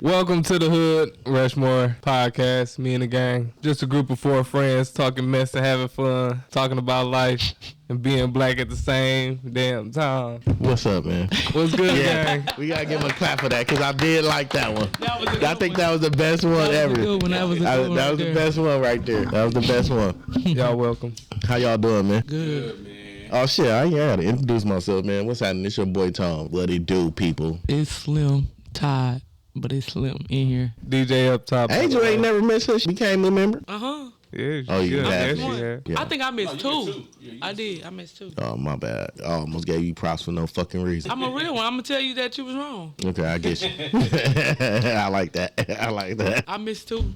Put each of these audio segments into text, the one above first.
Welcome to the Hood Rushmore podcast. Me and the gang, just a group of 4 friends talking mess and having fun, talking about life and being black at the same damn time. What's up, man? What's good, gang? We gotta give him a clap for that because I did like that one. I think that was the best one That ever. was a good one. That was the best one right there. That was the best one. Y'all welcome. How y'all doing, man? Good. man. Oh shit, I ain't gotta introduce myself, man. What's happening? It's your boy Tom. What it do, people? It's Slim Todd, but it's Slim in here. DJ up top. Angel ain't never missed her. She became a member. Uh-huh. Yeah, Oh, you good. have. Yeah, she had. Yeah. I think I missed two. Yeah, you I did. I missed two. Oh my bad. I almost gave you props for no fucking reason. I'm a real one. I'm going to tell you that you was wrong. Okay, I get you. I like that. I like that. I missed two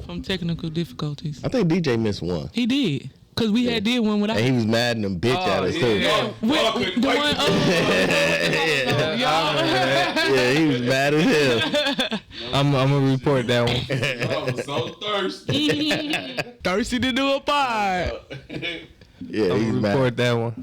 from technical difficulties. I think DJ missed one. He did. Because we had did one without. And he was mad and them bitch at us too. yeah. The one, Yeah, he was mad as hell. I'm gonna report that one. I was so thirsty. thirsty to do a part. Yeah, I'm he's gonna mad. report that one.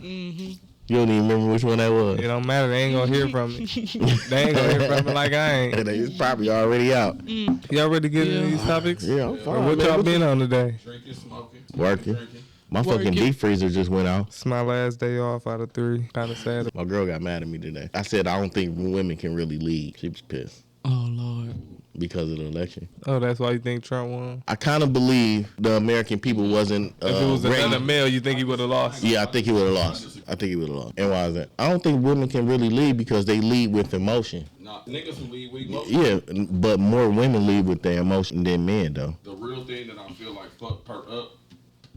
You don't even remember which one that was. It don't matter. They ain't gonna hear from me. They ain't gonna hear from me like I ain't. It's probably already out. Y'all ready to get into these topics? Yeah, I'm Or fine. what man. y'all been on today? Drinking, smoking. Working. Drinking. My fucking deep freezer just went out. It's my last day off out of 3. Kind of sad. My girl got mad at me today. I said I don't think women can really lead. She was pissed Oh, Lord. because of the election. Oh, that's why you think Trump won? I kind of believe the American people wasn't If it was ready. another male, you think he would have lost? Yeah, I think he would have lost. And why is that? I don't think women can really lead because they lead with emotion. Nah, niggas who lead weak. Yeah, but more women lead with their emotion than men, though. The real thing that I feel like fucked her up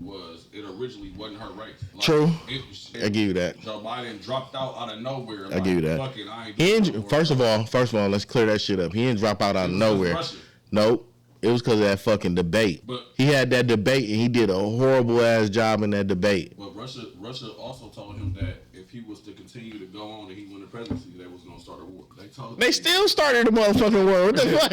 was it originally wasn't her race. Like, True. It was, I give you that. Joe Biden dropped out of nowhere. I give you that. Fuck it, I ain't He doing didn't, no first of more. all, let's clear that shit up. He didn't drop out of nowhere. Russia. Nope. It was because of that fucking debate. But- He had that debate and he did a horrible ass job in that debate. But Russia also told him that if he was to continue to go on and he won the presidency, they was gonna start a war. They still started the motherfucking war. What the fuck?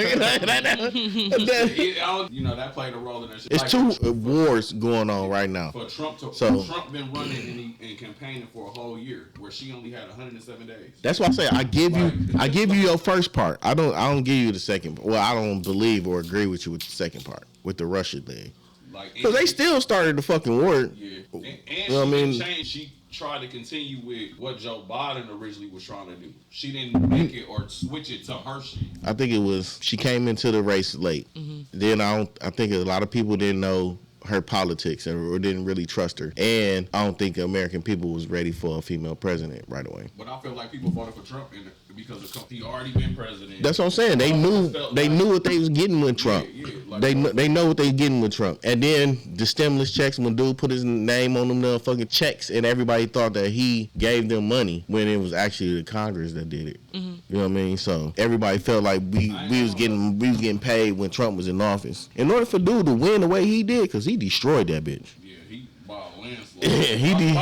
That played a role in that shit. It's Like, 2 wars going on right now. For Trump So- Trump been running and campaigning for a whole year, where she only had 107 days. That's why I say I give you your first part. I don't give you the second. Well, I don't believe or agree with you with the second part with the Russia thing. Like, Because they still started the fucking war. Yeah, and You know what I mean? she didn't change. She tried to continue with what Joe Biden originally was trying to do. She didn't make it or switch it to her shit. I think it was she came into the race late. Then I think a lot of people didn't know her politics or didn't really trust her. And I don't think the American people was ready for a female president right away. But I feel like people voted for Trump because he already been president. That's what I'm saying. They knew what they was getting with Trump. Yeah, like They know what they getting with Trump. And then the stimulus checks, when dude put his name on them motherfucking checks, and everybody thought that he gave them money when it was actually the Congress that did it. You know what I mean? So everybody felt like we was getting paid when Trump was in office. In order for dude to win the way he did, because he destroyed that bitch. Yeah, he by a landslide. He did.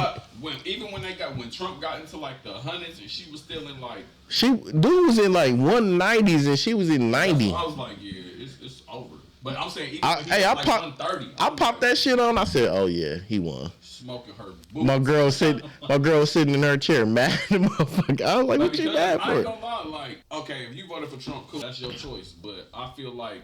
When Trump got into like the hundreds and she was still in like. Dude was in like 190s and she was in 90. I was like, yeah, it's over. But I'm saying, even I when he was like popped 130. I popped that shit on. I said, oh yeah, he won. Smoking her boots. My girl was sitting in her chair mad at the motherfucker. I was like, what you mad I ain't for? gonna lie, like, okay, if you voted for Trump, cool, that's your choice. But I feel like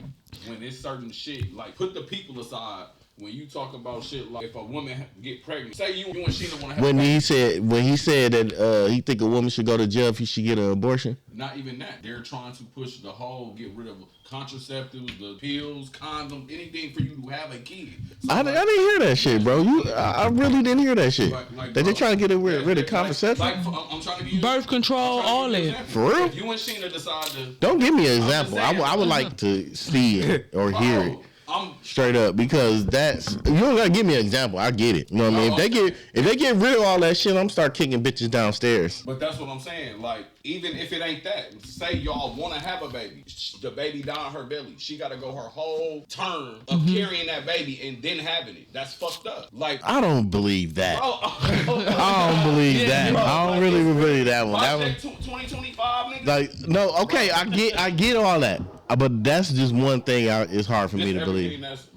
when it's certain shit, like, put the people aside. When you talk about shit like if a woman get pregnant, say you and Sheena want to have When a baby. he said that he think a woman should go to jail if she get an abortion. Not even that. They're trying to push the whole, get rid of contraceptives, the pills, condoms, anything for you to have a kid. So I didn't hear that shit, bro. I really didn't hear that shit. Like, That they trying to get rid of like, contraception. I'm trying to give you Birth control, all that. For real? If you and Sheena decide to, Don't give me an example. saying. I would like to see it or hear it. I'm Straight up, because that's you don't gotta give me an example. I get it. You know what I mean? If they get rid of all that shit, I'm start kicking bitches downstairs. But that's what I'm saying. Like, even if it ain't that, say y'all want to have a baby, the baby down her belly, she got to go her whole term of carrying that baby and then having it. That's fucked up. Like, I don't believe that. I I don't believe that. I don't really believe that one. That one, 2025, nigga. like, no, okay, I get all that, but that's just one thing. It's hard for me to believe.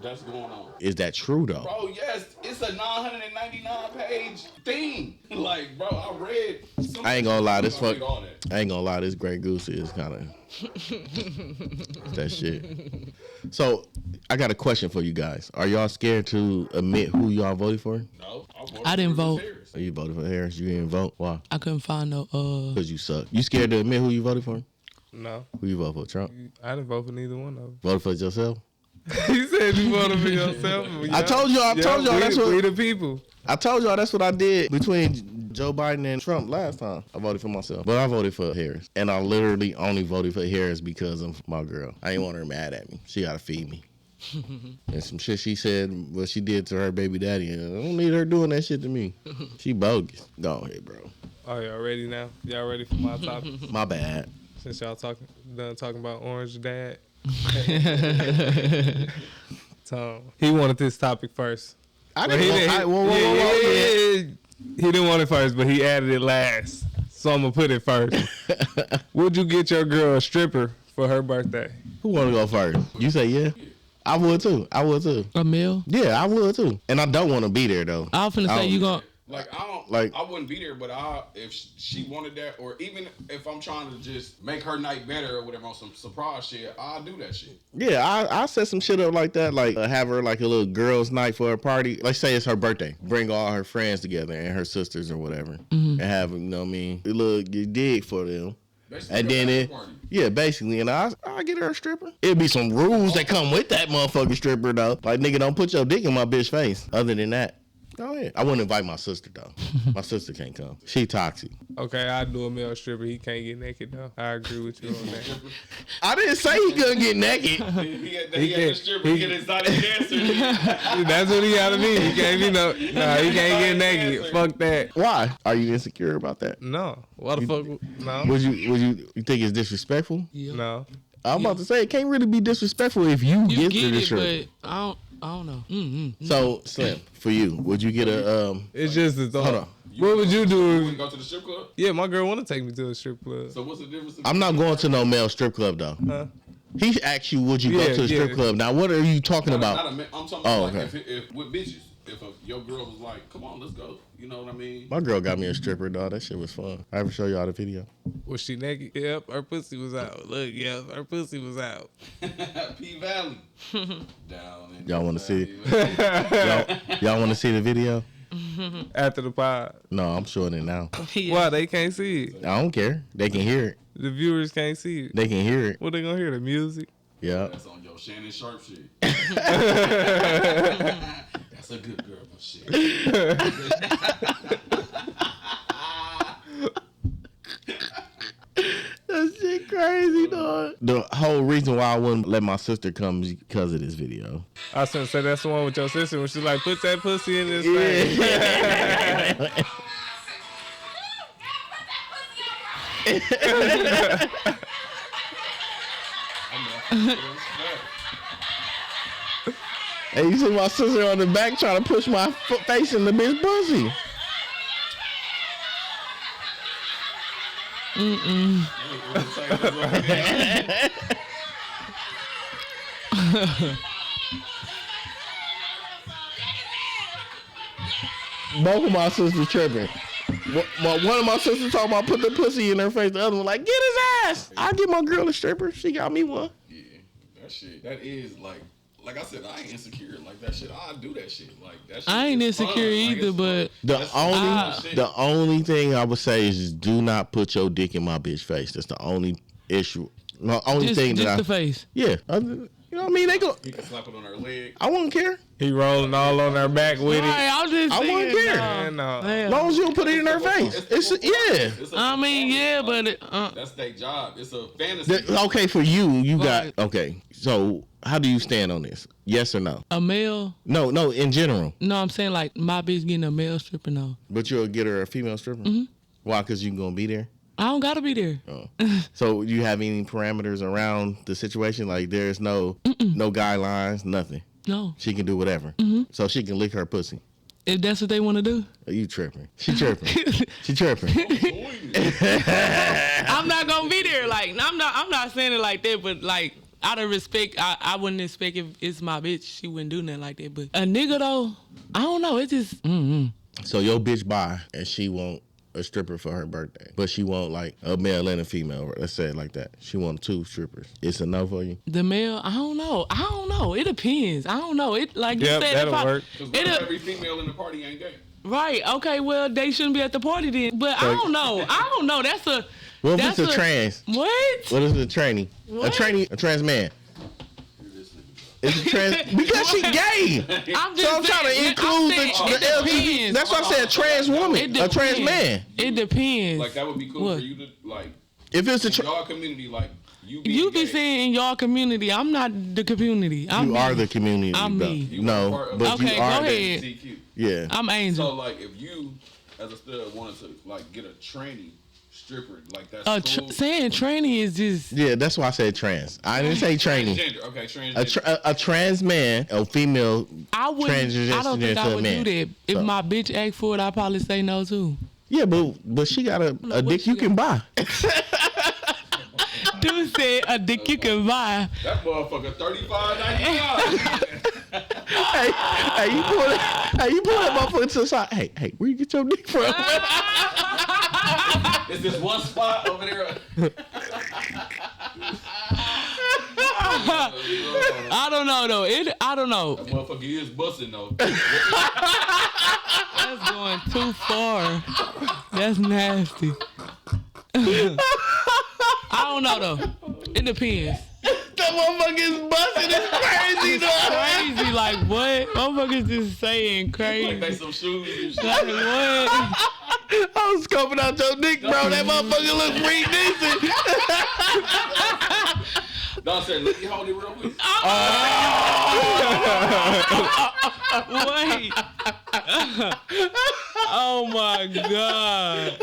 That's going on. Is that true though? Bro, yes, it's a 999 page thing. Like, bro, I read. I ain't gonna lie, this I read fuck. all that. I ain't gonna lie, this Grey Goose is kind of that shit. So, I got a question for you guys. Are y'all scared to admit who y'all voted for? No, I didn't vote. Oh, you voted for Harris? You didn't vote? Why? I couldn't find no. Because you suck. You scared to admit who you voted for? No, Who you voted for? Trump? I didn't vote for neither one of them. Voted for yourself? You said you voted for yourself. I told y'all that's what. We the people. I told y'all that's what I did between Joe Biden and Trump last time. I voted for myself. But I voted for Harris. And I literally only voted for Harris because of my girl. I didn't want her mad at me. She gotta feed me. And some shit she said, what she did to her baby daddy. And I don't need her doing that shit to me. She bogus. Go ahead, bro. Oh, y'all ready now? Y'all ready for my topic? My bad. Since y'all done talking about Orange Dad. Tom, he wanted this topic first. I But didn't want he didn't want it first, but he added it last. So I'm gonna put it first. Would you get your girl a stripper for her birthday? Who want to go first? You say yeah? I would too. A meal? Yeah, I would too. And I don't want to be there though. I was finna I say don't- you gon' Like, I don't, Like- I wouldn't be there, but if she wanted that, or even if I'm trying to just make her night better or whatever on some surprise shit, I'll do that shit. Yeah, I set some shit up like that, like have her like a little girls' night for a party. Let's say it's her birthday. Bring all her friends together and her sisters or whatever, and have you know what I mean, a little dig for them. Basically, And a then bachelor it, party. yeah, basically, and I get her a stripper. It'd be some rules that come with that motherfucking stripper though. Like nigga, don't put your dick in my bitch face. Other than that, go ahead. I wouldn't invite my sister though. My sister can't come. She toxic. Okay, I'd do a male stripper. He can't get naked though. I agree with you on that. I didn't say he couldn't get naked. He had He the can't- stripper, he- he get exotic dancer. That's what he gotta be. He can't, nah, he can't get naked. Fuck that. Why? Are you insecure about that? No. What the fuck? No. Would you think it's disrespectful? No. I'm about to say it can't really be disrespectful if you you get get the it, stripper. but I don't know. So Slim, for you, would you get a It's just a thought. Hold on. What would you You do? wouldn't go to the strip club? Yeah, my girl want to take me to a strip club. So what's the difference? I'm not going to no male strip club though. Huh? He asked you, would you go Yeah, to a strip yeah. club? Now, what are you talking Not about? a man- I'm talking Oh, about like okay. if with bitches. If your girl was like, "Come on, let's go," you know what I mean? My girl got me a stripper, dog. That shit was fun. I ever show y'all the video? Was she naked? Yep, her pussy was out. Look, yep, her pussy was out. P Valley. Down in Y'all wanna see Valley. Y'all want to see the video? After the pod. No, I'm showing it now. Why? They can't see it. I don't care. They can hear it. The viewers can't see it. They can hear it. What they gonna hear? The music? Yeah. That's on your Shannon Sharp shit. That's a good girl, but shit. That shit crazy, dog. The whole reason why I wouldn't let my sister come is because of this video. I was gonna say that's the one with your sister when she's like, put that pussy in this thing. And you see my sister on the back trying to push my face in the bitch pussy. Both of my sisters tripping. One of my sisters talking about put the pussy in her face. The other one like, get his ass. I get my girl a stripper. She got me one. Yeah, that shit. That is like I said, I ain't insecure. Like that shit, I do that shit. Like that shit. I ain't is fun. insecure Like, either, it's but fun. The only thing I would say is just do not put your dick in my bitch face. That's the only issue. The only just thing that the face. yeah. You know what I mean? They go. You can slap it on her leg. I wouldn't care. He rolling all on her back with it. Right, I was just I wouldn't thinking, care. Man, no. As long as you don't put it in her face. It's yeah. It's a I mean, yeah, but that's their job. It's a fantasy. Okay, for you got Right. okay. So how do you stand on this? Yes or no? a male. No, in general. No, I'm saying like my bitch getting a male stripper. No, But you'll get her a female stripper. Why? Because you gonna be there. I don't gotta be there. Oh. So you have any parameters around the situation? Like there's no guidelines, nothing. No, She can do whatever. So she can lick her pussy. if that's what they want to do, Are you tripping? She tripping. She tripping. I'm not gonna be there. Like I'm not saying it like that, but like out of respect, I wouldn't expect if it's my bitch, she wouldn't do nothing like that. But a nigga though, I don't know. It just So your bitch buy and she want a stripper for her birthday, but she want like a male and a female. Let's say it like that. She want 2 strippers. It's a no for you. the male. I don't know. It depends. I don't know. It like you Yep, said. that'll work. Because every female in the party ain't gay. Right. Okay. Well, they shouldn't be at the party then. But I don't know. That's a. What if that's it's a trans? What? What if it's a tranny? What? A trans man. It's a trans because she gay. I'm So I'm trying to include the LGBT. depends. That's why I said trans woman, It a trans depends. man. It depends. Like that would be cool What? for you to like. If it's a In y'all community, like you be You be saying in your community, I'm not the community. I'm you me. are the community. I'm though. me. You No, are part of but Okay, you go are. ahead. CQ. Yeah. I'm Angel. So like, if you as a stud wanted to like get a tranny stripper, like that's cool. Saying tranny is just. Yeah, that's why I said trans. I didn't say training. Transgender, okay, transgender. A trans man, a female. I wouldn't. I don't think I would do that. If So. my bitch asked for it, I'd probably say no too. Yeah, but she got a what dick she you got? can buy. Dude said a dick you can buy. That motherfucker $35.99. Hey, you pull that motherfucker to the side. Hey, where you get your dick from? Is this one spot over there? I don't know though. I don't know. That motherfucker is busting though. That's going too far. That's nasty. I don't know though. It depends. That motherfucker is busting. It's crazy though. Crazy, like what? Motherfuckers just saying Like crazy. they some shoes and shit. Like what? I was scoping out your dick, bro. That motherfucker look pretty decent. Don said, let me hold it real quick. Wait. Oh my God.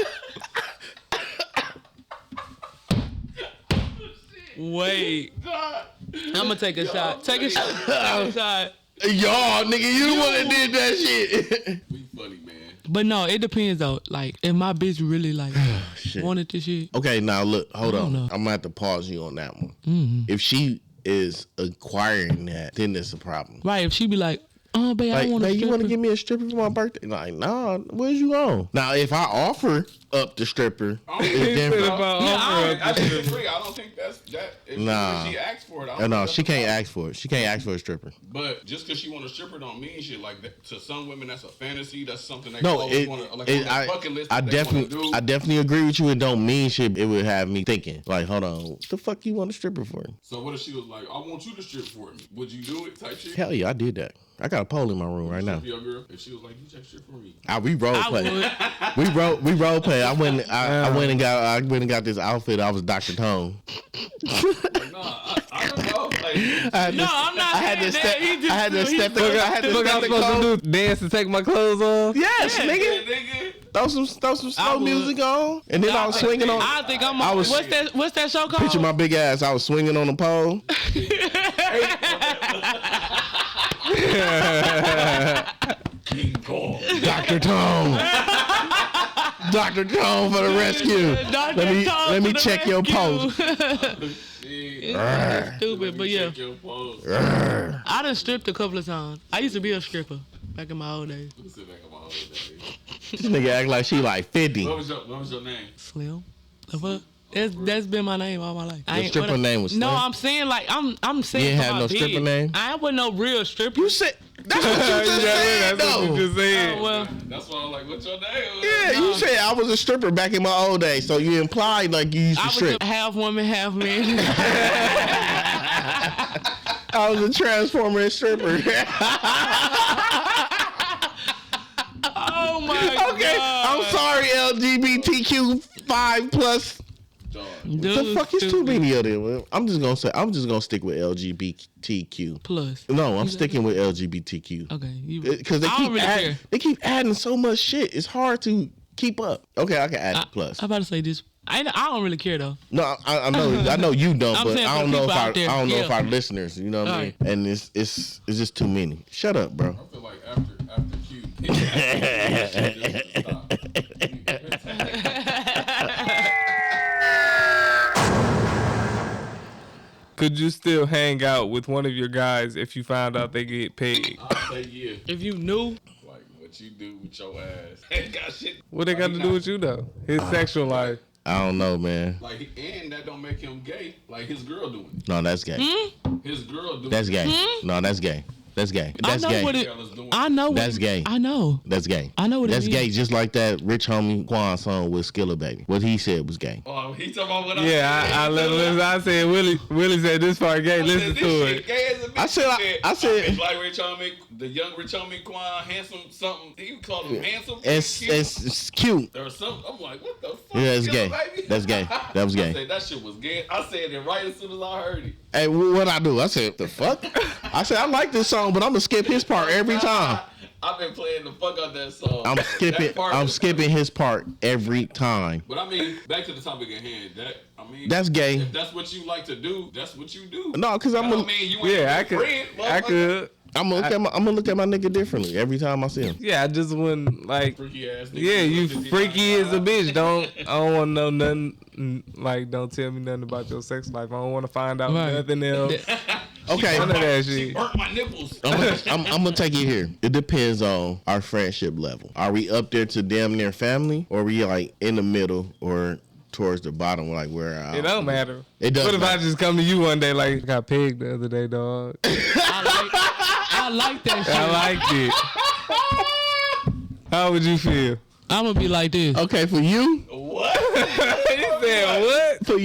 Wait. I'm gonna take a shot. Take a shot. Take a shot. Y'all, nigga, you the one that did that shit. We funny, man. But no, it depends though. Like, if my bitch really like Shit. wanted this shit, Okay, now look, hold I don't on. know. I'm gonna have to pause you on that one. If she is acquiring that, then it's a problem. right? If she be like, "Oh, babe, I Like, want to man, you want to give me a stripper for my birthday? Like, nah, where's you on? Now, if I offer up the stripper, it's different. I think it's free. I don't think that's that. If Nah. she asked for it, I don't No, think that's she a can't problem. ask for it. She can't ask for a stripper. But just because she want a stripper don't mean shit. Like that, to some women, that's a fantasy. That's something they No, always it, want to like it- on their bucket list. I that they wanna definitely, do. I definitely agree with you. It don't mean shit. It would have me thinking, like, hold on, what the fuck you want a stripper for? So what if she was like, I want you to strip for me? Would you do it? Type shit. Hell yeah, I did that. I got a pole in my room right now. Strip your girl. If she was like, you take strip for me. We role I play. would. We role play. I went and got this outfit. I was Dr. Tone. Like, nah, I don't know. Like, No, I'm not. I had to saying step. that. He just I had to do- he step. just- I had to Look, step I'm the supposed code. to do dance and take my clothes off. Yes, Yeah, nigga. nigga. Throw some slow would. music on, and then I was swinging on. I think I'm. I was- What's that show called? Picture my big ass. I was swinging on the pole. King Kong. Dr. Tone. Dr. Tone for the rescue. Dr. Let Tone me for the check your rescue. pulse. Shit. Stupid, but yeah, Check your pose. I done stripped a couple of times. I used to be a stripper back in my old days. Let me sit back on my old days. This nigga act like she like 50. What was your name? Slim. The fuck? That's been my name all my life. I Your ain't- stripper what I- name was No, Slim? I'm saying like I'm saying. You ain't for had my no bid. stripper name? I wasn't no real stripper. You said that's what you just said That's what you though. just said. Oh, well, That's why I'm like, what's your name? Yeah, you said I was a stripper back in my old days, so you implied like you used I to was strip. a half woman, half man. I was a transformer and stripper. Oh my Okay, I'm god. sorry, LGBTQ 5+. Dog. The fuck is too many of them? I'm just gonna stick with LGBTQ. Plus. No, I'm sticking with LGBTQ. Okay. You. Because I don't really care. they keep adding so much shit. It's hard to keep up. Okay, I can add the plus. I'm about to say this. I don't really care though. No, I know you don't, I'm but saying I for don't the know people out there, I don't know if yeah. our listeners, you know what I mean? Alright. And it's just too many. Shut up, bro. I feel like after Q. Stop. Could you still hang out with one of your guys if you found out they get paid? I say yeah. If you knew, Like what you do with your ass. Ain't got shit. What they got to do with you though? His sexual life. I don't know, man. Like, and that don't make him gay. Like his girl doing it. No, that's gay. His girl doing That's it. gay. No, that's gay. That's gay. That's I know gay. what it. Girl is doing I know. That's what, gay. I know. That's gay. I know what it That's means. gay, just like that Rich Homie Quan song with Skilla Baby. What he said was gay. Oh, he talking about what I Yeah, said. I listen. I said Willie said this part gay. I Listen said, to this shit it. gay as a bitch. I said- It's like Rich Homie, the young Rich Homie Quan, handsome something. He called him handsome. It's cute. or something. I'm like, what the fuck? Yeah, it's Skilla gay. Baby? That's gay. That was I gay. said that shit was gay. I said it right as soon as I heard it. Hey, what I do? I said, the fuck? I said, I like this song, but I'm gonna skip his part every time. I've been playing the fuck out that song. I'm skipping. That part I'm is- skipping his part every time. But I mean, back to the topic at hand. That's gay. If that's what you like to do, that's what you do. No, because I'm I gonna, don't mean you ain't Yeah, a I could. friend, I motherfucker. could. I'm gonna look at my nigga differently every time I see him. Yeah, I just wouldn't like. Freaky ass nigga. Yeah, you 59 freaky as a pounds. bitch. I don't want to know nothing. Like, don't tell me nothing about your sex life. I don't want to find out Right. nothing else. Okay, None of that She shit. burnt my nipples. I'm gonna take it here. It depends on our friendship level. Are we up there to damn near family, or are we like in the middle, or towards the bottom, like where? It don't matter. It does What if I matter. just come to you one day like I got pegged the other day, dog? I like that shit. I liked it. How would you feel? I'm gonna be like this. Okay, for you, What? He said what? for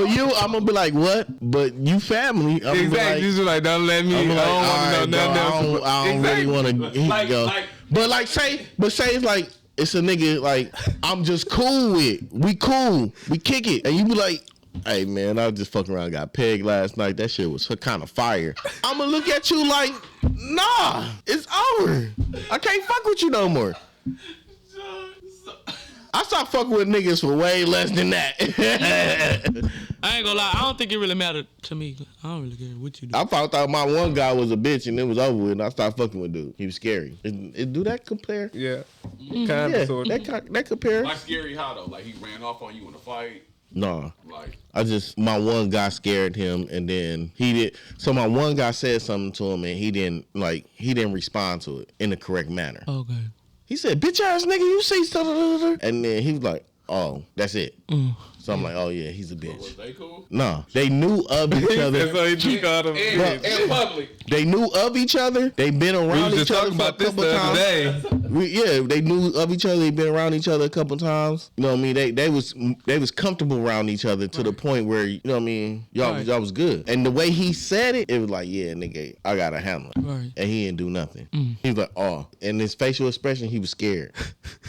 you, I'm gonna be like, what? But you family, I'm gonna Exactly. be Just like, don't let me. I I'm don't like, want to know alright, nothing dog, else. I don't really want to Like- go. like- But say it's like it's a nigga like I'm just cool with. We cool, we kick it, and you be like, hey man, I was just fucking around, got pegged last night. That shit was kind of fire. I'ma look at you like, nah, it's over. I can't fuck with you no more. I stopped fucking with niggas for way less than that. I ain't gonna lie. I don't think it really mattered to me. I don't really care what you do. I found out my one guy was a bitch and it was over with, and I stopped fucking with dude. He was scary. Do that compare? Yeah. Mm-hmm. Kind Yeah, of, sort of. that compares. Like Scary how though? Like he ran off on you in a fight. Nah. Like My one guy scared him, and then he did. So my one guy said something to him, and he didn't respond to it in the correct manner. Okay. He said, "Bitch ass nigga, you say stuff," and then he was like, "Oh, that's it." So I'm like, "Oh yeah, he's a was bitch." they cool? No, they knew of each other. So he just called him. In public. They knew of each other. They been We around was each just other talking for a about this couple the other times. day. They knew of each other. They been around each other a couple times. You know what I mean? They was comfortable around each other to the point where, you know what I mean, y'all was good. And the way he said it, it was like, yeah, nigga, I gotta handle it. Right. And he didn't do nothing. He was like, oh, and his facial expression, he was scared.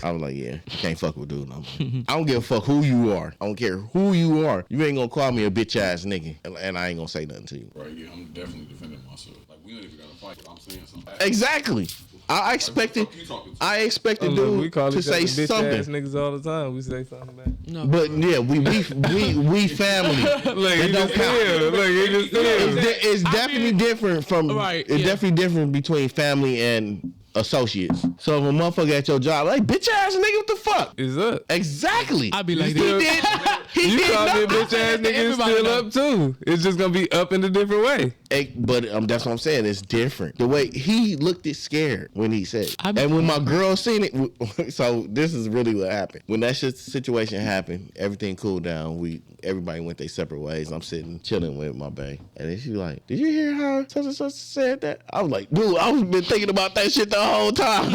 I was like, yeah, can't fuck with dude no more. I don't give a fuck who you are. I don't care who you are. You ain't gonna call me a bitch ass nigga, and I ain't gonna say nothing to you. Right, yeah, I'm definitely defending myself. Like we ain't even gotta fight, but I'm saying something. Exactly. I expected. What the fuck you talking to? I expected Look, we dude call to each other say bitch ass something. niggas all the time. We say something back. No. But yeah, we family. Look, he don't just count. still. Look, he just still. It's definitely different from. Right, It's yeah. definitely different between family and associates. So if a motherfucker at your job, like bitch ass nigga, what the fuck? Is up. Exactly. I be like he that. did. He You did call me a nothing. bitch ass nigga, it's Everybody still know. up too. It's just gonna be up in a different way. But that's what I'm saying. It's different. The way he looked it scared when he said it. I- And when my girl seen it, so this is really what happened. When that situation happened, everything cooled down. Everybody went their separate ways. I'm sitting chilling with my bae. And then she like, did you hear how such and such said that? I was like, dude, I was been thinking about that shit the whole time.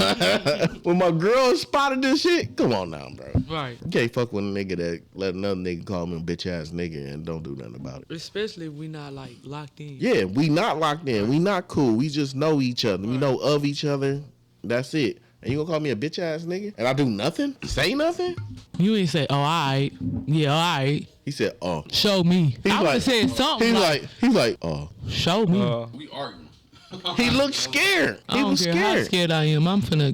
When my girl spotted this shit, come on now, bro. Right. You can't fuck with a nigga that let another nigga call him a bitch ass nigga and don't do nothing about it. Especially if we not like locked in. Yeah, we not locked in. We not cool. We just know each other. We know of each other. That's it. And you gonna call me a bitch ass nigga? And I do nothing? Say nothing? You ain't say, oh, all right. Yeah, all right. He said, oh. Show me. He's I would like- have said something He's like, oh. show me. We arguing. He looked scared. I He don't was care how scared. scared I am.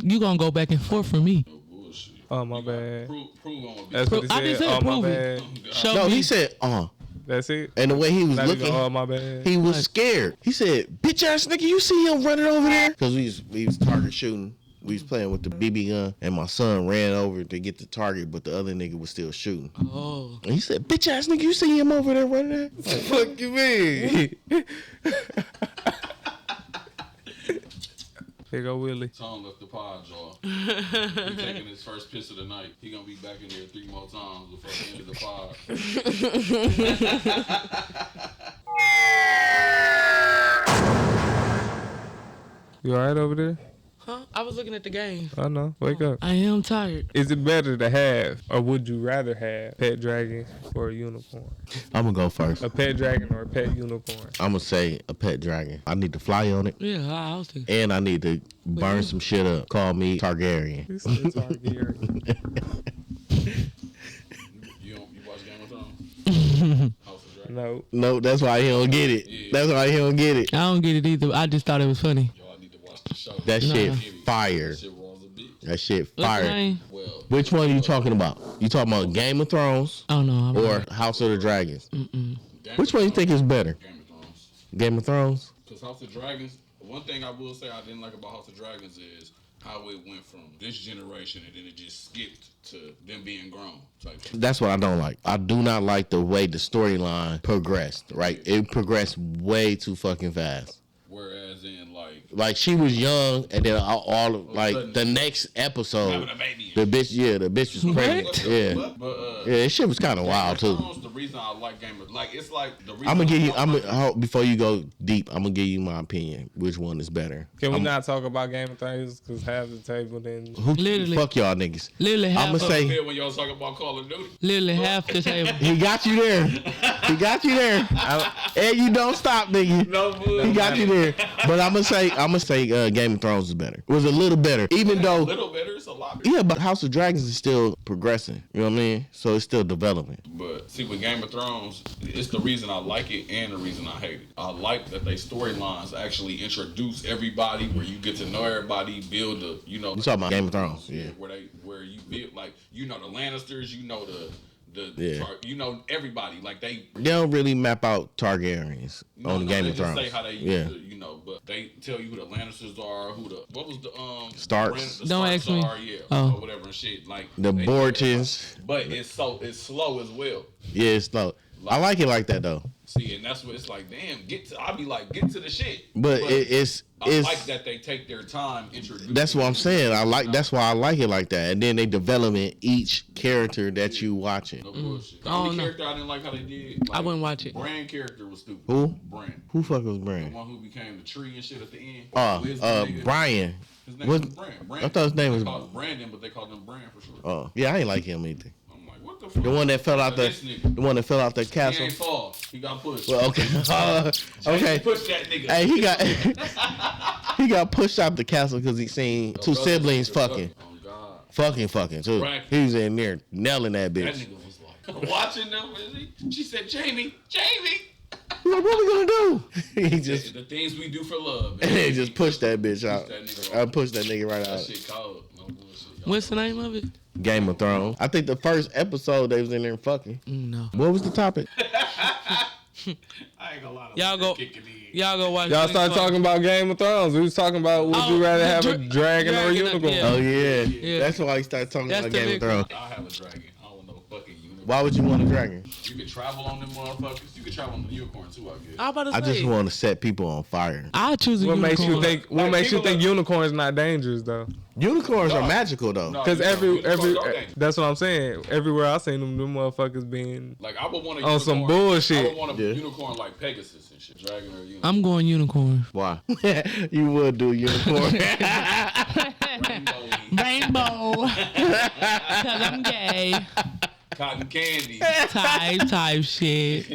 You gonna go back and forth for me. No bullshit. Oh, my You gotta bad. Prove on a bitch. That's what he I said. just said Oh, my prove it. bad. Show No, me. he said, That's it. And the way he was Not even, looking, oh, my bad. he was scared. He said, bitch ass nigga, you see him running over there? Because we was target shooting We was playing with the BB gun, and my son ran over to get the target, but the other nigga was still shooting. Oh. And he said, "Bitch ass nigga, you see him over there running there?" Like, fuck you mean? Here go Willie. Tom left the pod, y'all. He taking his first piss of the night. He gonna be back in there 3 more times before the end of the pod. You alright over there? Huh? I was looking at the game. I know. Wake up. I am tired. Is it better to have, or would you rather have, pet dragon or a unicorn? I'm gonna go first. A pet dragon or a pet unicorn? I'm gonna say a pet dragon. I need to fly on it, Yeah, I was thinking. and I need to burn some shit up. Call me Targaryen. It's Targaryen. You watch Game of Thrones? House of Dragon? No. No, that's why he don't get it. Yeah. That's why he don't get it. I don't get it either. I just thought it was funny. Y'all need to watch the show. That shit Nah. fire. That shit raw as a bitch. That shit What's the fire. name? Well, Which one are you talking about? You talking about Game of Thrones Oh no. I'm or not. House of the Dragons? Game Which of one you Thrones- think is better? Game of Thrones. Game of Thrones? Because House of Dragons, one thing I will say I didn't like about House of Dragons is how it went from this generation and then it just skipped to them being grown. Type thing. That's what I don't like. I do not like the way the storyline progressed, right? It progressed way too fucking fast. Whereas in Like she was young, and then all like the next episode, having a baby. the bitch was pregnant. Yeah, But yeah, this shit was kind of wild too. The reason I like Game of it's like the reason I'm gonna give you. I like- Before you go deep, I'm gonna give you my opinion. Which one is better? Can we not talk about Game of Thrones? Because half the table then. Who, Literally. fuck y'all niggas. Literally half. I'ma of- say- feel when y'all talking about Call of Duty. Literally half the table. He got you there. He got you there. And you don't stop, nigga. No, He got you there. But I'm gonna say Game of Thrones is better. It was a little better, even a though. little better. It's a lot better. Yeah, but House of Dragons is still progressing. You know what I mean? So it's still developing. But see, with Game of Thrones, it's the reason I like it and the reason I hate it. I like that they storylines actually introduce everybody, where you get to know everybody, build a, you know. You talking about Game of Thrones? Yeah. Where you build like you know the Lannisters, you know Yeah. you know everybody. Like they They don't really map out Targaryens on Game they of just Thrones. say how they Yeah. used to, you know, but they tell you who the Lannisters are, who the what was the Starks. the Don't Starks ask me. are, yeah, Oh. or whatever and shit. Like The they- Bortons. but it's slow as well. Yeah, it's slow. I like it like that though. See, and that's what it's like. Damn, I'll be like, get to the shit. But it's I like that they take their time introducing. that's what I'm saying. That's why I like it like that. And then they developing each character that you watching. No bullshit. The Oh, only no. character I didn't like how they did. I wouldn't watch it. Bran character was stupid. Who? Bran. Who fuck was The Bran? one who became the tree and shit at the end. Wisdom nigga. Brian. His name What? was Bran. I thought his name was. They called him Brandon, but they called him Bran for sure. Oh, yeah, I ain't like him either. I'm like, what the fuck? The one that fell out This nigga. the one that fell out the He castle. ain't fall. He got pushed. Well, okay, okay. Push that nigga. Hey, he got pushed out the castle because he seen two siblings fucking. Oh God. Fucking too. Right. He was in there nailing that That bitch. nigga was like watching them. She said, Jamie. He's like, what we gonna do? He just The things we do for love. and he just pushed that bitch out. that nigga I out. pushed that nigga right That out. shit cold. No bullshit. What's the name of it? Game of Thrones. I think the first episode they was in there fucking. No. What was the topic? I ain't gonna lie. Y'all go. Kicking in. Y'all go watch. Y'all Next started Part. talking about Game of Thrones. We was talking about would Oh, you rather the have a dragon or a dragon, unicorn? yeah. Oh yeah. Yeah. That's why he started talking That's about the Game of big Thrones. I'll have a dragon. I don't know fucking unicorn. Why would you want a dragon? You can travel on them motherfuckers. You can travel on the unicorn too, I guess. I about to say. I just want to set people on fire. I choose a What unicorn. makes you think? What Like, makes you people think are- unicorns not dangerous though? Unicorns are No. magical though. No. Because Unicorns are dangerous. that's what I'm saying. Everywhere I seen them motherfuckers being Like I would want a on unicorn. some bullshit. I would want a Yeah. unicorn like Pegasus and shit. Dragon or unicorn. I'm going unicorn. Why? You would do unicorn. Rainbow. Cause I'm gay. Cotton candy. Type shit.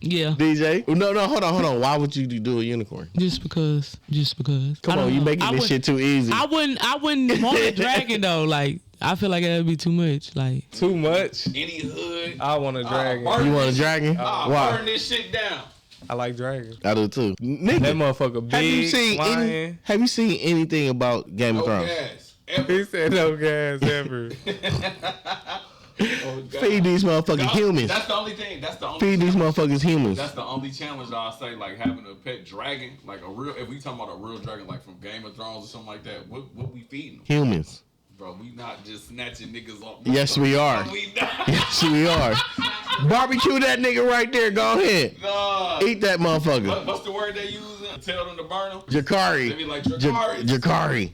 Yeah. DJ? No, hold on. Why would you do a unicorn? Just because. Come I on, don't you know. making I this would- shit too easy. I wouldn't want a dragon though. Like I feel like that'd be too much. Like too much. Any hood. I want a dragon. burn You want a this- dragon? I'll Why? burn this shit down. I like dragons. I do too. That Nigga, motherfucker big. have you seen anything about Game of No Thrones? gas. Ever. He said no gas ever. Oh, God. Feed these motherfucking humans. That's the only thing. That's the only. Feed these motherfuckers humans. That's the only challenge I'll say. Like having a pet dragon, like a real. If we talking about a real dragon, like from Game of Thrones or something like that, what we feeding them? Humans. Bro, we not just snatching niggas off. Yes, we are. We not. Yes, we are. Barbecue that nigga right there. Go ahead. Nah. Eat that motherfucker. What's the word they use? Tell them to burn them. Jakari. They be like Jakari. Jakari.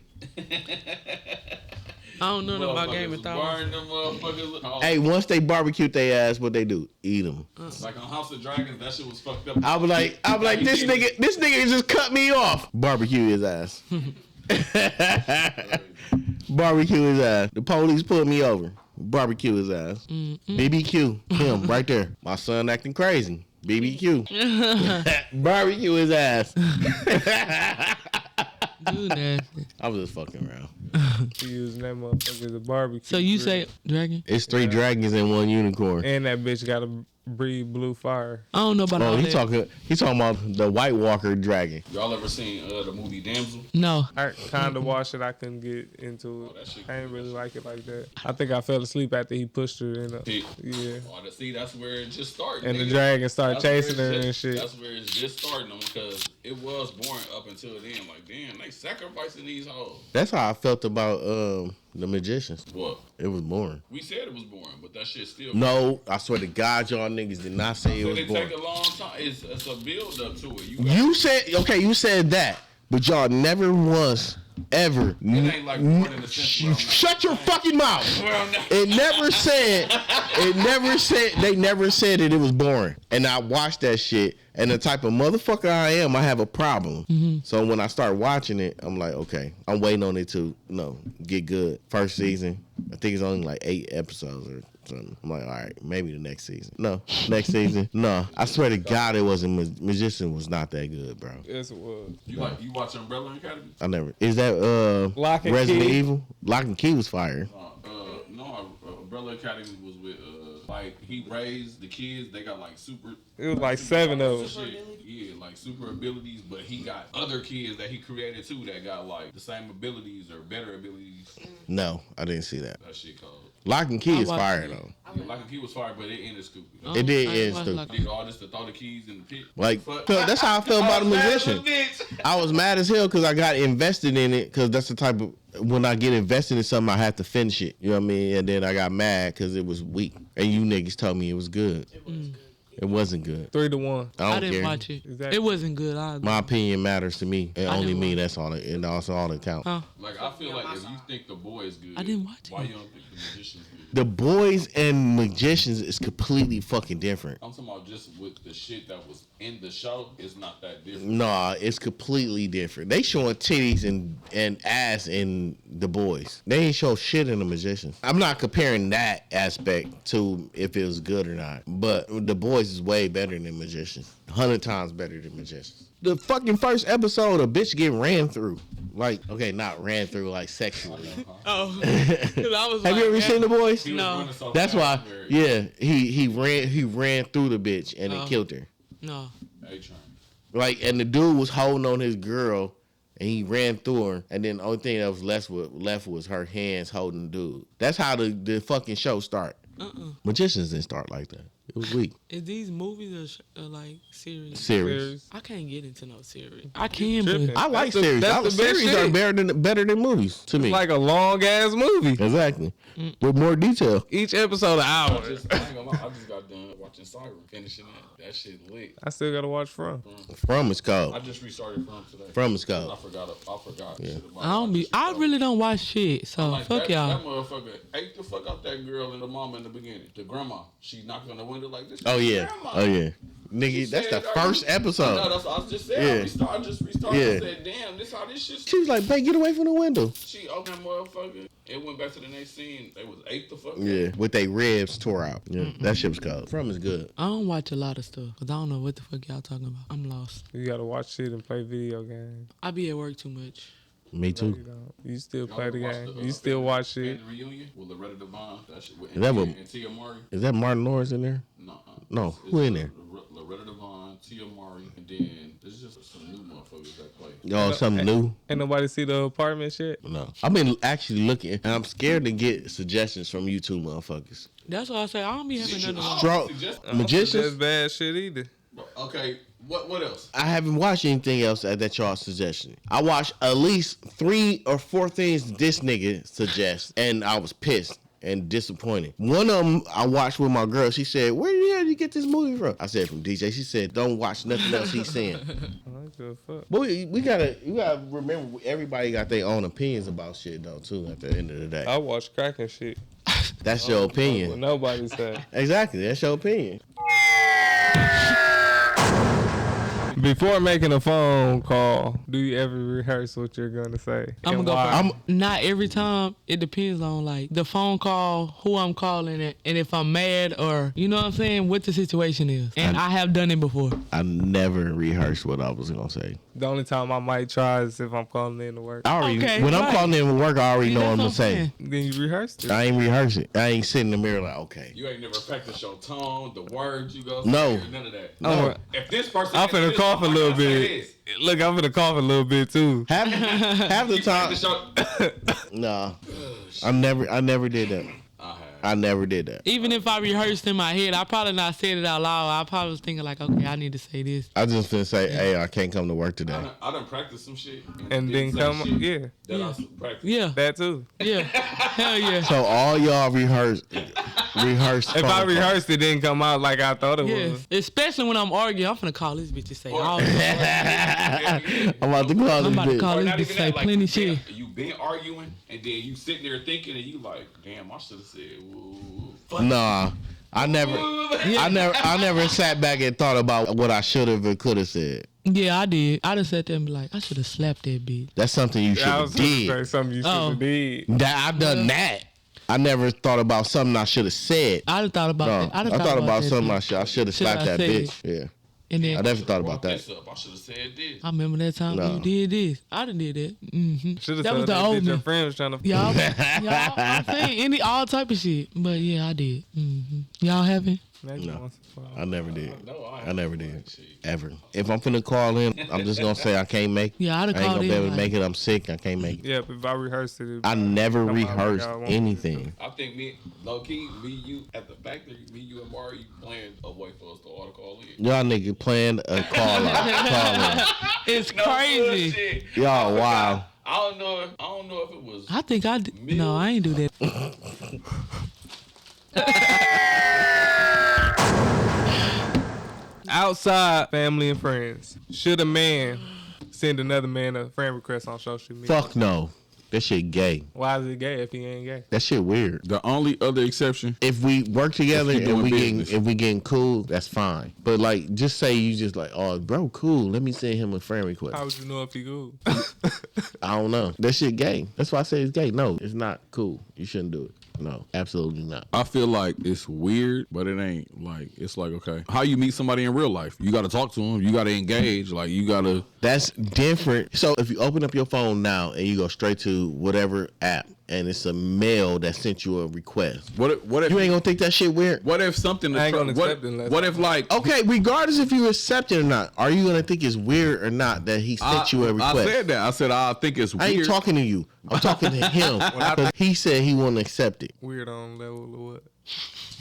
I don't know about Game of Thrones. Burn them motherfuckers. Oh. Hey, once they barbecue their ass, what they do? Eat them. Like on House of Dragons, that shit was fucked up. I was like, this nigga just cut me off. Barbecue his ass. Barbecue his ass. The police pulled me over. Barbecue his ass. BBQ. Him right there. My son acting crazy. BBQ. Barbecue his ass. Dude, nasty. I was just fucking around. She using that motherfucker as a barbecue. So you grill. say dragon? It's 3 dragons and 1 unicorn. And that bitch got to breathe blue fire. I don't know about all Oh, he that. talking about the White Walker dragon. Y'all ever seen the movie Damsel? No. I kind of watched it. I couldn't get into it. that shit I ain't really like it like that. I think I fell asleep after he pushed her in. Yeah. Oh, see, that's where it just started. And the nigga. dragon started That's where chasing her it's and just- shit. That's where it's just starting them because it was boring up until then. Like, damn, they sacrificing these hoes. That's how I felt about the Magicians. What? It was boring. We said it was boring, but that shit still. No, I swear to God, y'all niggas did not say it So was it boring. take a long time. It's a build up to it. You said that, but y'all never once ever. It ain't like more than a sentence. Shut your fucking mouth. Well, no. It never said. They never said that it was boring. And I watched that shit. And the type of motherfucker I am, I have a problem. So when I start watching it, I'm like, okay, I'm waiting on it to get good. First season, I think it's only like 8 episodes or something. I'm like, all right, maybe the next season. No, next season. No, I swear to God, it wasn't. Magician was not that good, bro. Yes, it was. You watch Umbrella Academy? I never. Is that Lock and Resident Key? Evil? Lock and Key was fire. No, Umbrella Academy was with like he raised the kids. They got like super. It was like 7 of them. Shit. Yeah, like super abilities, but he got other kids that he created too that got like the same abilities or better abilities. No, I didn't see that. That shit called. Lock and Key I is watched fire it. though. Yeah, like a key was fire, but it ended stupid. It did I end watched stupid. like- Did all this to throw the keys in the pit. Like Fuck. that's how I felt about the I was mad as a Magician. bitch. I was mad as hell because I got invested in it because that's the type of when I get invested in something I have to finish it. You know what I mean? And then I got mad because it was weak. And you niggas told me it was good. It wasn't good. 3-1. I don't I didn't care. watch it. Exactly. It wasn't good either. My opinion matters to me and I only didn't me. watch That's all. And that's all that counts. Huh? Like I feel like if you think the boy is good, I didn't watch why it. you don't think the magician's good? The Boys and Magicians is completely fucking different. I'm talking about just with the shit that was in the show. It's not that different. Nah, it's completely different. They showing titties and ass in The Boys. They ain't show shit in The Magicians. I'm not comparing that aspect to if it was good or not. But The Boys is way better than Magicians. 100 times better than Magicians. The fucking first episode, a bitch get ran through. Like, okay, not ran through like sexually. Oh, 'cause I was Have like, you ever seen The Boys? He was No. running so That's why, fast where- yeah, he ran through the bitch and it killed her. No. A-Train. Like, and the dude was holding on his girl, and he ran through her, and then the only thing that was left was her hands holding the dude. That's how the fucking show start. Magicians didn't start like that. It was weak. Is these movies or like series? Series. I can't get into no series. I can, Tripping. but I like That's the- series. that's the best Series shit. are better than movies to me. It's like a long ass movie. Exactly. With more detail. Each episode an hour. I ain't gonna lie, I just got done watching Siren, finishing it. That shit lit. I still gotta watch From. From is I cold. just restarted From today. From is I cold. forgot shit about I don't be. I really don't watch shit. So Like fuck that, y'all. That motherfucker ate the fuck out that girl and the mama in the beginning. The grandma. She knocked on the window like this. Oh yeah. Grandma. Oh yeah. She Nigga, that's the said, first No, episode. that's what I just said. Yeah. I just restarted. Yeah. I said, damn, this how this shit. She was like, "Babe, get away from the window." She opened that motherfucker. It went back to the next scene. They was ate the fuck. Yeah, with their ribs tore out. Yeah, that shit was cold. From is good. I don't watch a lot of stuff because I don't know what the fuck y'all talking about. I'm lost. You gotta watch shit and play video games. I be at work too much. Me You too. don't. You still Y'all play the ever watched game. the, You still watch shit. Family Reunion with Loretta Devine. That shit with Is that what- and Tia Murray. Is that Martin Lawrence in there? No. No, who in there? Loretta Devon, Tia Mari, and then there's just some new motherfuckers that play. Y'all something new? Ain't nobody see the apartment shit? No. I've been actually looking, and I'm scared to get suggestions from you two motherfuckers. That's why I say I don't be having nothing. Strong magicians? That's bad shit either. Okay, what else? I haven't watched anything else that y'all suggestion. I watched at least 3 or 4 things this nigga suggests, and I was pissed and disappointed. One of them I watched with my girl. She said, "Where the hell did you get this movie from?" I said, "From DJ." She said, "Don't watch nothing else he's saying." I don't give a fuck. But we gotta remember, everybody got their own opinions about shit though too. At the end of the day, I watch cracking shit. that's your What opinion. nobody said. Exactly, that's your opinion. Before making a phone call, do you ever rehearse what you're gonna say? I'm And gonna why? go. Not every time. It depends on like the phone call, who I'm calling it, and if I'm mad or you know what I'm saying, what the situation is. And I have done it before. I never rehearsed what I was gonna say. The only time I might try is if I'm calling in to work. I already, Okay, when I'm right. calling in to work, I already See, know what I'm that's gonna what say. I'm Then you rehearsed it. I ain't rehearsing. I ain't sitting in the mirror like, okay. You ain't never practiced your tone, the words you go. No. say, none of that. No. If this person, I'm finna this, cough a I'm little gonna say bit. this. Look, I'm finna cough a little bit too. Half the You time, practice your- nah. I never did that. I have. I never did that. Even if I rehearsed in my head, I probably not said it out loud. I probably was thinking like, okay, I need to say this. I just finna say, hey, I can't come to work today. I done practiced some shit. And then say come, shit yeah, That I practiced. Yeah, that too. yeah, hell yeah. So all y'all rehearsed. If I rehearsed, it didn't come out like I thought it Yeah, was. especially when I'm arguing, I'm finna call this bitch and say all. I'm about to call I'm this about to bitch. call Or this not bitch even say that, like, plenty you shit. been- You been arguing, and then you sitting there thinking, and you like, damn, I should have said, woo. Nah, I never sat back and thought about what I should have and could have said. Yeah, I did. I just sat there and be like, I should have slapped that bitch. That's something you should I have was gonna say did. something you should Oh. have did. That I done that. I never thought about something I should have said. I done thought about No, that. I done thought about that something too. I should have Should slapped I that say bitch. Yeah, And I then never thought Brought about that. this up. I should have said this. I remember that time No. you did this. I done did that. Mm-hmm. Should have That was told the that old bitch your me. friend was trying to. Y'all, I'm saying all type of shit. But yeah, I did. Mm-hmm. Y'all haven't? Maybe No. once in a while. I never did. No, I never did. Shit. Ever. If I'm finna call in, I'm just gonna say I can't make it. Yeah, I'd I have ain't called gonna in. be able to like, make it. I'm sick. I can't make it. Yeah, but if I rehearsed it, I never Come on, rehearsed y'all won't. anything. I think me, low key, me, you at the factory, me, you, and Mari playing a way for us to auto call in. Y'all nigga playing a call out. It's crazy. Bullshit. Y'all, wow. I don't know if it was. I think I did. No, I ain't do that. outside family and friends, should a man send another man a friend request on social media? Fuck no. That shit gay. Why is it gay if he ain't gay? That shit weird. The only other exception, If we work together If you and doing business. we getting cool, that's fine. But like, just say you just like, oh, bro, cool. Let me send him a friend request. How would you know if he cool? I don't know. That shit gay. That's why I say it's gay. No, it's not cool. You shouldn't do it. No, absolutely not. I feel like it's weird, but it ain't. Like, it's like, okay, how you meet somebody in real life? You got to talk to them. You got to engage. Like, you got to. That's different. So if you open up your phone now and you go straight to whatever app and it's a male that sent you a request, What if you ain't gonna think that shit weird? What if something? I ain't gonna what, accept it unless what if like? Okay, regardless if you accept it or not, are you gonna think it's weird or not that he sent you a request? I said that. I said I think it's I weird. ain't talking to you. I'm talking to him. 'Cause he said he won't accept it. Weird on level of what?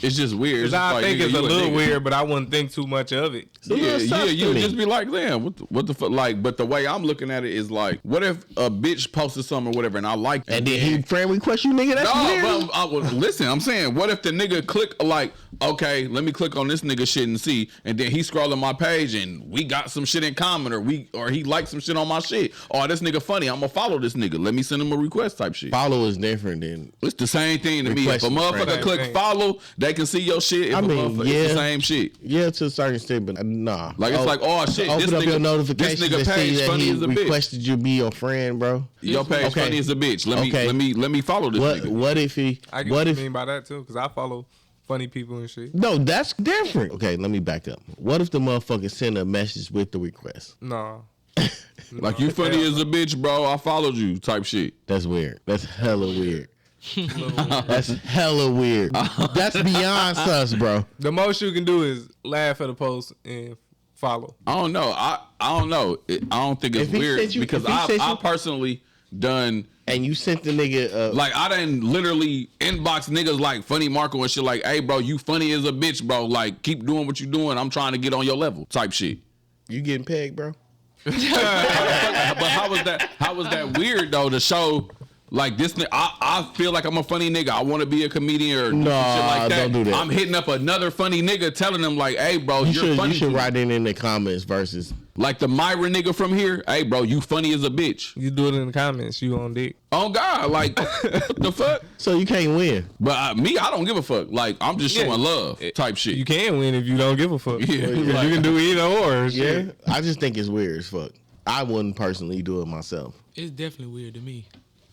It's just weird. Because It's I like, think nigga, it's a you little nigga. weird, but I wouldn't think too much of it. It's a Yeah, little sus you to would me. just be like, damn, what the fuck? Like, but the way I'm looking at it is like, what if a bitch posted something or whatever, and I like it, And then he friend request you, nigga. That's weird. No, but listen, I'm saying, what if the nigga click like, okay, let me click on this nigga shit and see, and then he scrolling my page and we got some shit in common, or he liked some shit on my shit. Oh, this nigga funny. I'm gonna follow this nigga. Let me send him a request type shit. Follow is different than. It's the same thing to me. If a Requesting motherfucker friend. click Same thing. follow, they can see your shit. If I a mean, motherfucker, yeah. it's the same shit. Yeah, to a certain extent, but nah. Like, it's like, oh, shit, Open this up nigga- your notifications this nigga and see page that funny he as a bitch. requested you be your friend, bro. Your page Okay. funny as a bitch. Let Okay. me follow this nigga. What if he? I get What what if? you mean by that too, because I follow funny people and shit. No, that's different. Okay, let me back up. What if the motherfucker send a message with the request? No. Like, you funny as a bitch, bro. I followed you type shit. That's weird. That's hella weird. That's hella weird. That's beyond sus, bro. The most you can do is laugh at a post and follow? I don't know. I don't know. I don't think it's If he weird sent you- because if he sent I you- personally done. And you sent the nigga Like, I done literally inbox niggas like Funny Marco and shit like, hey, bro, you funny as a bitch, bro. Like, keep doing what you doing. I'm trying to get on your level type shit. you getting pegged, bro? But how was that weird, though, to show, like, this nigga, I feel like I'm a funny nigga. I want to be a comedian or do some shit like that. don't do that. I'm hitting up another funny nigga telling him, like, hey, bro, You you're funny. should to me. write it in the comments versus. Like the Myra nigga from here, hey, bro, you funny as a bitch. You do it in the comments. You on dick. Oh, God, like, what the fuck? So you can't win. But me, I don't give a fuck. Like, I'm just showing love type shit. You can win if you don't give a fuck. Yeah. You can do either or. Yeah, Shit. I just think it's weird as fuck. I wouldn't personally do it myself. It's definitely weird to me.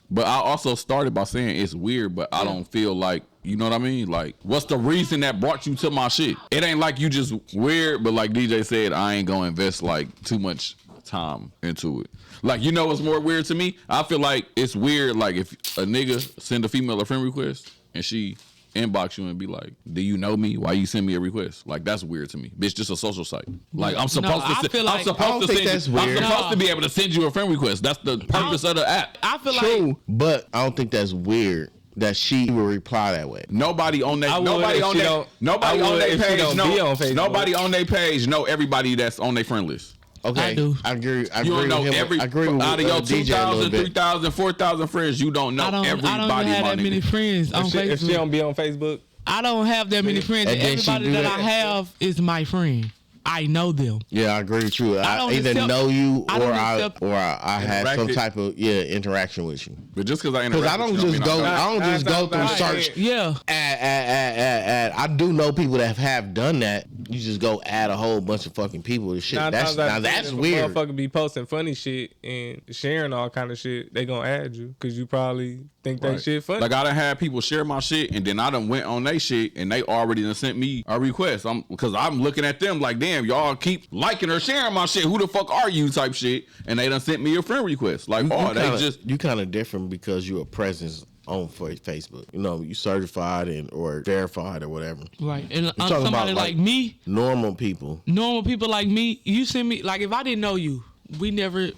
But I also started by saying it's weird, but I don't feel like, you know what I mean? Like, what's the reason that brought you to my shit? It ain't like you just weird, but like DJ said, I ain't gonna invest like too much time into it. Like, you know what's more weird to me? I feel like it's weird, like if a nigga send a female a friend request and she inbox you and be like, do you know me? Why you send me a request? Like, that's weird to me. Bitch, just a social site. Like, I'm supposed I to feel like- I don't think that's I'm weird. supposed to be able to send you a friend request. That's the purpose of the app. I feel like True, but I don't think that's weird that she will reply that way. Nobody on I that would nobody if on she that don't- nobody I on would their if she page don't know be on Facebook. nobody on their page know everybody that's on their friend list. Okay, I do. I agree. I You agree don't know with him. every I agree with out of your DJ a 2,000, little bit. 3,000, 4,000 friends, you don't know I don't everybody, even have my that many nigga. friends on If she Facebook. don't be on Facebook, I don't have that many friends. And then she Everybody do that that. I have is my friend. I know them. Yeah, I agree with you. I don't either accept- know you I or don't I accept- had some Interacted. type of interaction with you. But just because I Because interact I don't with you just mean go. I I don't just go through Right. search. Yeah. Add. I do know people that have done that. You just go add a whole bunch of fucking people to shit. nine That's times out now of 10, that's if a weird. Motherfucker be posting funny shit and sharing all kind of shit. They gonna add you because you probably think that Right. shit funny. Like, I done had people share my shit, and then I done went on they shit, and they already done sent me a request. Because I'm looking at them like, damn, y'all keep liking or sharing my shit. Who the fuck are you? Type shit. And they done sent me a friend request. Like, You kind of different because you're a presence on Facebook. You know, you certified or verified or whatever. Right. And talking about, somebody like- like me, Normal people. normal people like me, you send me, like, if I didn't know you, we never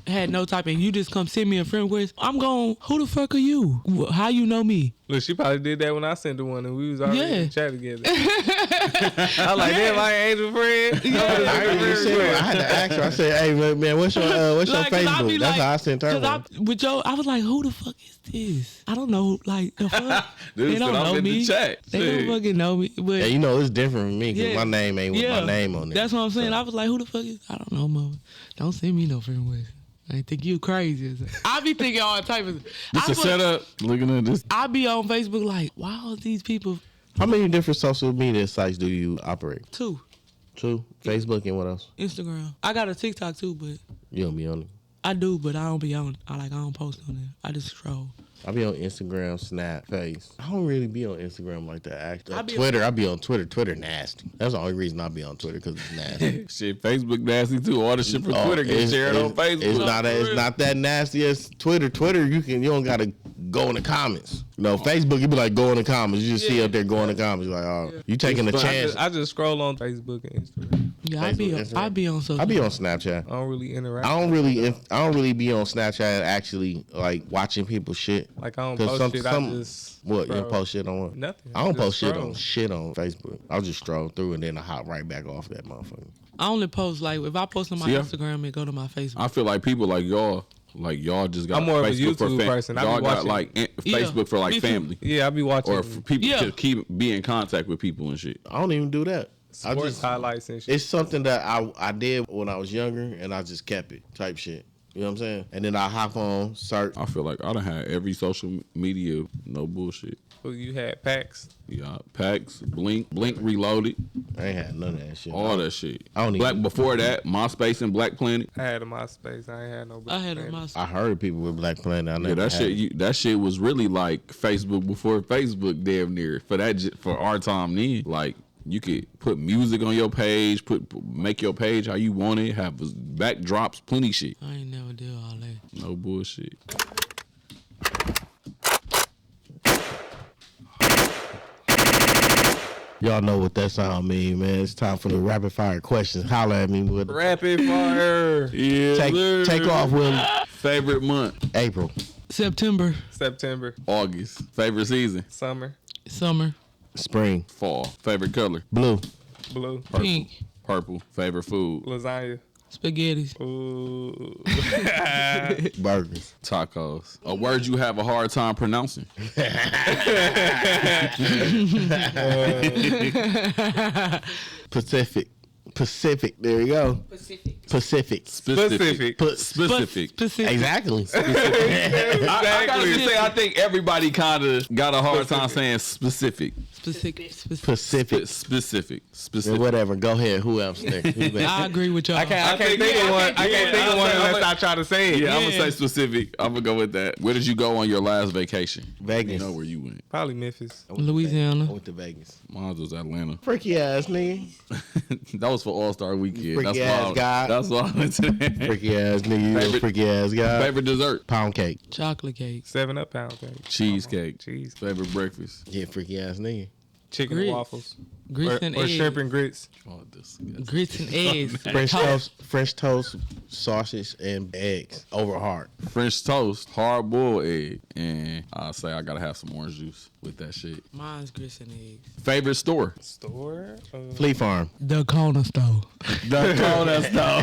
had no type, and you just come send me a friend request, I'm going, who the fuck are you? How you know me? Look, she probably did that when I sent her one and we was already in Yeah. the chat together. I was like, damn, I ain't angel friend. I heard you say that. I had to ask her. I said, "Hey man, what's your Like, 'cause I Facebook?" be That's like- how I sent her. 'cause one. with Joe, I was like, who the fuck is this? I don't know, like, the fuck? Dude They don't said I'm know in the me. chat. They Shit. don't fucking know me. But Yeah, you know it's different from me because Yeah. my name ain't with my name on it. That's what I'm saying. So- I was like, who the fuck is? I don't know, mother. Don't send me no friend request. I think you crazy. I be thinking all type of. This I a setup. Looking at this. I be on Facebook like, why are these people How many different social media sites do you operate? too? Two, Facebook and what else? Instagram. I got a TikTok too, but You don't be on it. I do, but I don't be on. I don't post on it. I just scroll. I be on Instagram, Snap, Face. I don't really be on Instagram like that. Actually, I be Twitter. I be on Twitter. Twitter nasty. That's the only reason I be on Twitter because it's nasty. Shit, Facebook nasty too. All the shit from Oh, Twitter gets it's- shared on it's- Facebook. It's not that nasty as Twitter. Twitter, you don't gotta go in the comments. You know, Facebook, you be like go in the comments. You just see up there go in the comments. You're like, oh, you taking a chance. I just scroll on Facebook and Instagram. Yeah, Facebook, I be on social. I be on Snapchat. I don't really interact. I don't really be on Snapchat actually like watching people's shit. Like, I don't 'Cause post shit. I just What you scroll. don't post shit on what? Nothing. I don't Just post scroll. shit on Facebook. I'll just stroll through and then I hop right back off that motherfucker. I only post like if I post on my See, Instagram, it go to my Facebook. I feel like people like y'all just got I'm more of a Facebook for YouTube person. I be Y'all got watching- like Yeah, Facebook for like me too. family Yeah, I be watching or for people Yeah. to keep be in contact with people and shit. I don't even do that. I sports just highlights and shit. it's something that I did when I was younger and I just kept it type shit. You know what I'm saying? And then I hop on, search. I feel like I done had every social media, no bullshit. Who you had packs? Yeah, Pax, Blink Reloaded, I ain't had none of that shit. all that shit. I don't even- Before that, MySpace and Black Planet. I had a MySpace. I ain't had no. I had on my. I heard people with Black Planet. I never Yeah, that had shit. it. That shit was really like Facebook before Facebook, damn near. For our time then, like you could put music on your page, make your page how you want it, have backdrops, plenty shit. I ain't never did all that. No bullshit. Y'all know what that sound mean, man. It's time for the rapid fire questions. Holla at me, with Rapid fire. Yeah. take off, Will. Favorite month? April, September, September. August. Favorite season? Summer. summer, spring, Fall. Favorite color? blue, Blue. pink, Purple. Favorite food? Lasagna. spaghetti, Ooh. burgers, Tacos. A word you have a hard time pronouncing? Pacific. There you go. Pacific. Specific. Specific. Specific. specific. Exactly. I gotta just say, I think everybody kind of got a hard time saying specific. Specific. Pacific. Specific. Yeah, Specific. whatever. Go ahead. Who else next? Who next? I agree with y'all. I can't think- think of yeah, one. I I can't think of one I'm unless like- I try to say it. Yeah, I'm gonna Yeah. say specific. I'm gonna go with that. Where did you go on your last vacation? Vegas. You know where you went. Probably Memphis. I went to Louisiana. I went to Vegas. Mine was Atlanta. Freaky ass nigga. That was for All-Star Weekend. Freaky That's ass why. guy. That's why I went to that. Freaky ass nigga. You a Favorite- freaky ass guy. Favorite dessert? Pound cake. Chocolate cake. 7-Up pound cake. Cheesecake. Cheese. Favorite breakfast? Yeah, freaky ass nigga. Chicken Grits. and waffles. Grits and or eggs. shrimp and grits. Oh, this. Grits and eggs. French toast, sausage, and eggs over hard. French toast, hard boiled egg, and I say I gotta have some orange juice with that shit. Mine's grits and eggs. Favorite store? Store. Flea Farm. The corner store. The corner store.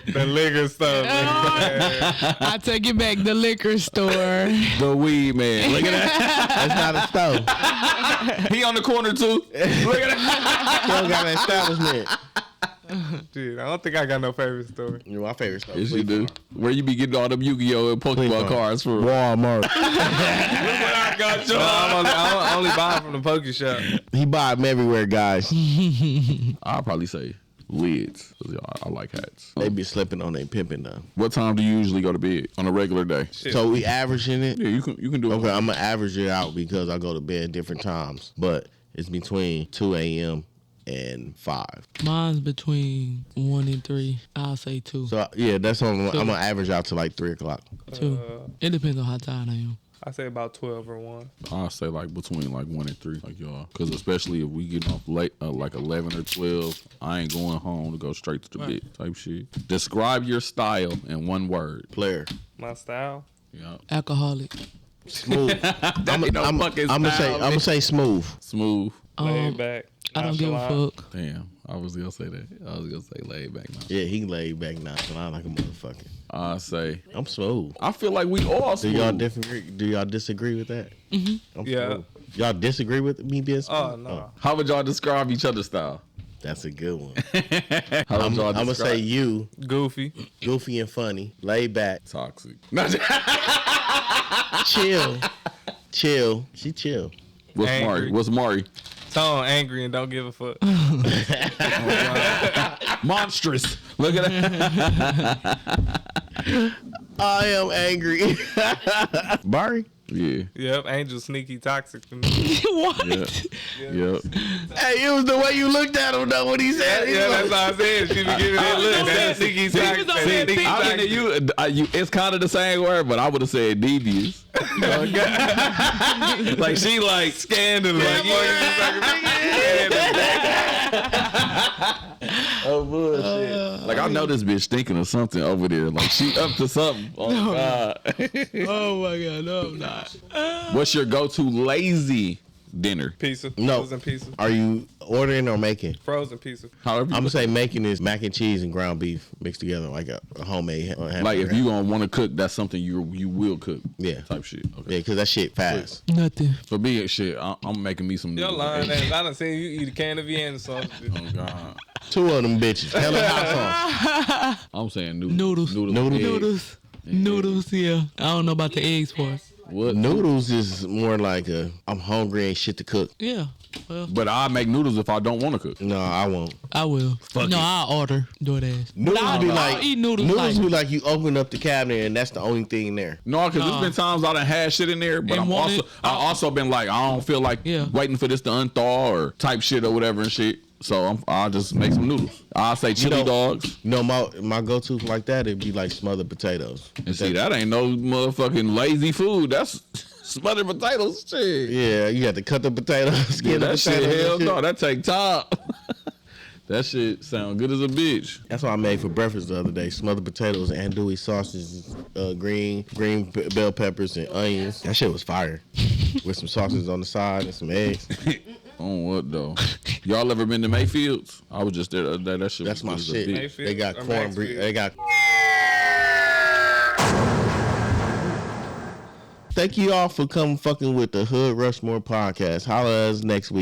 The liquor store. I take it back. The liquor store. The weed man. Look at that. That's not a stove. He on the corner too. Look at that. Still got an establishment. Dude, I don't think I got no favorite store. You know, my favorite stove. Yes, Flea you do. Farm. Where you be getting all them Yu-Gi-Oh and Flea Pokemon Farm. cards from? Walmart. No, I only buy them from the Poke Shop. He buy them everywhere, guys. I'll probably say lids. 'Cause I like hats. They be slipping on their pimping though. What time do you usually go to bed on a regular day? Shit. So we averaging it. Yeah, you can do it. Okay, I'm gonna average it out because I go to bed different times, but it's between 2 a.m. and 5. Mine's between 1 and 3. I'll say 2. So yeah, that's on. I'm gonna average out to like 3 o'clock. 2. It depends on how tired I am. I say about 12 or 1. I'll say like between like 1 and 3, like y'all. Because especially if we get off late, like 11 or 12, I ain't going home to go straight to the bed type shit. Describe your style in one word. Player. My style. Yeah. Alcoholic. Smooth. I'm ain't no fucking gonna style, say smooth. Smooth. Laid back. I don't give a nonchalant. fuck. Damn. I was gonna say that. I was gonna say laid back now. Yeah, he laid back now, but I like a motherfucker. I say I'm smooth. I feel like we all Do y'all smooth. disagree with that? Mm-hmm. Yeah. Y'all disagree with me being smooth? Oh, no. How would y'all describe each other's style? That's a good one. How would I'm y'all gonna describe say you, Goofy. goofy and funny, laid back, toxic. chill. She chill. What's Angry. Mari? What's Mari? Tone angry and don't give a fuck. Monstrous. Look at that. I am angry. Barry? Yeah. Yep, Angel sneaky toxic to me. What? Yeah. Yep. Hey, it was the way you looked at him though when he said it. Yeah, that's what I said. She be giving that look. That sneaky toxic. was on that that sneaky I toxic. mean, you, it's kind of the same word, but I would have said devious. Like she like scandalous. Like, Oh bullshit. like I know this bitch thinking of something over there. Like she up to something. Oh God. Oh my god, no, I'm not. What's your go-to lazy dinner? Pizza. No. Frozen pizza. Are you ordering or making? Frozen pizza. However, I'm gonna say making is mac and cheese and ground beef mixed together like a homemade. like if you gonna want to cook, that's something you will cook. Yeah. Type shit. Yeah, Okay. because that shit fast. Nothing. For me, shit, I'm making me some You're noodles. lying, man. I done seen you eat a can of Vienna sauce. Oh God. 2 of them bitches. Hella hot sauce. I'm saying noodles. Noodles. Eggs. Noodles. Noodles, yeah. I don't know about the eggs part. What? Noodles is more like I'm hungry and shit to cook. Yeah. Well, But I make noodles if I don't want to cook. No, I won't. I will. I'll order DoorDash. Noodles I'll, be I'll like eat noodles. like, be like you open up the cabinet and that's the only thing there. No, because there's been times I done had shit in there, but And I also been like, I don't feel like Yeah. waiting for this to unthaw or type shit or whatever and shit. So I'll just make some noodles. I'll say chili dogs. You know, my go-to like that, it'd be like smothered potatoes. And see, that ain't no motherfucking lazy food. That's smothered potatoes. Shit. Yeah, you have to cut the potatoes, skin the That potatoes. shit, hell and shit. no. That take time. That shit sound good as a bitch. That's what I made for breakfast the other day: smothered potatoes, andouille sausages, green bell peppers, and onions. That shit was fire. With some sausages on the side and some eggs. On what though? Y'all ever been to Mayfield's? I was just there the other day. That shit That's was my good as a shit. bitch. Mayfield They got or cornbread. Maxfield? They got. Thank you all for coming fucking with the Hood Rushmore podcast. Holla at us next week.